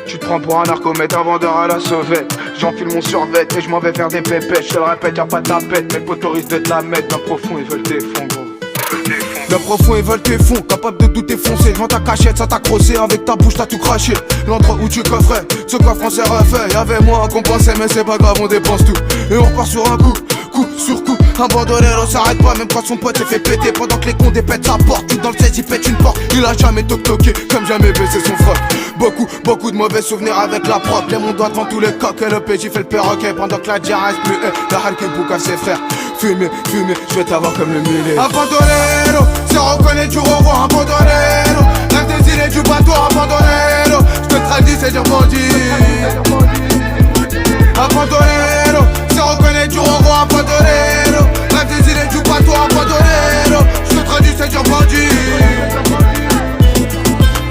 Tu te prends pour un narcomètre, un vendeur à la sauvette. J'enfile mon survêt et je m'en vais faire des pépettes. Je te le répète, y'a pas de tapette. Mes potos risquent de te la mettre. D'un profond, ils veulent tes fonds, gros. D'un profond, ils veulent tes fonds. Capable de tout défoncer. Devant ta cachette, ça t'a crossé. Avec ta bouche, t'as tout craché. L'endroit où tu coffrais, ce coffre on s'est refait. Y'avait moins qu'on pensait, mais c'est pas grave, on dépense tout. Et on repart sur un coup, coup sur coup. Un bandolero s'arrête pas, même quand son pote s'est fait péter. Pendant que les cons dépètent sa porte. Tu dans le 16, il pète une porte. Il a jamais toqué, comme jamais baissé son froc. Beaucoup de mauvais souvenirs avec la propre. Les mon doigt devant tous les coques et le PJ fait le perroquet. Pendant que la diarrhée reste plus la halle qui boucle à ses frères. Fumer, je vais t'avoir comme le mulet. Un bandolero, c'est reconnaître du roi, un bandolero. Rêve des îles et du bateau, un bandolero. Je te traduis, c'est dire bandit. Un bandolero, c'est reconnaître du roi, un bandolero. Rêve des îles et du bateau, un bandolero. Je te traduis, c'est dire bandit.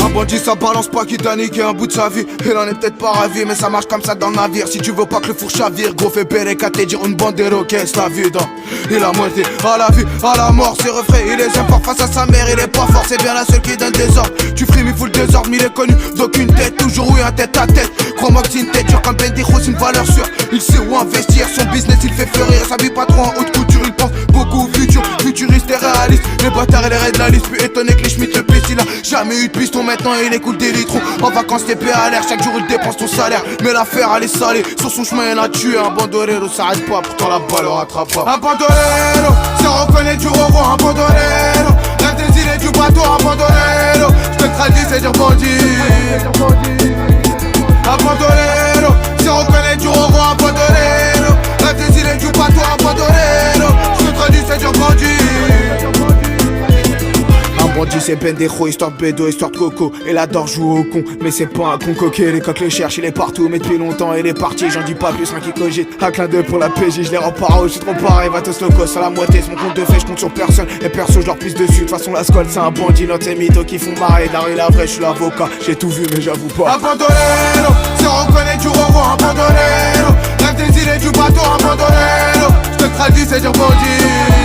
Un bandit ça balance pas qui t'a niqué un bout de sa vie. Il en est peut-être pas ravi mais ça marche comme ça dans le navire. Si tu veux pas que le four chavire, gros fais Bereka t'es dire une bandero qu'est-ce la vie dans. Il a moitié à la vie, à la mort, ses refrains il les aime fort face à sa mère, il est pas fort, c'est bien la seule qui donne des ordres. Tu frimes il fout le désordre mais il est connu d'aucune tête. Toujours oui un tête à tête, crois-moi que c'est une tête dure comme Bendijo, c'est une valeur sûre. Il sait où investir, son business il fait fleurir. Ça vit pas trop en haute couture, il pense beaucoup au futur. Futuriste et réaliste, les bâtards et les raids de la liste. Plus étonné que les Schmitt le piste, il a jamais eu de piston. Maintenant il écoule des litrons, en vacances TP à l'air. Chaque jour il dépense ton salaire, mais l'affaire elle est salée. Sur son chemin elle a tué un bandolero, s'arrête pas, pourtant la balle le rattrape pas. Un bandolero, c'est reconnaître du roi, un bandolero. Rêve des îles et du bateau, un bandolero. Je te traduis, c'est dire bandit. Un bandolero, c'est reconnaître du roi, un bandolero. Rêve des îles et du bateau, un bandolero. Je te traduis, c'est dire bandit. Un bandit c'est Bendejo, histoire de bédo, histoire de coco. Il adore jouer au con, mais c'est pas un con coquet. Les coques les cherchent, il est partout, mais depuis longtemps il est parti. J'en dis pas plus, rien qui cogite. Un clin d'œil pour la PJ, je les rends pas haut, je suis trop pareil. Va tous locos à la moitié, c'est mon compte de fait, je compte sur personne. Et perso, je leur pisse dessus, de toute façon la squad c'est un bandit. Notre mythos qui font marrer, dans la vraie, je suis l'avocat. J'ai tout vu, mais j'avoue pas. Un bandolero, c'est reconnaître du roi, un bandolero. Rêve des îles et du bateau, un bandolero. Je te traduis, c'est dire bandit.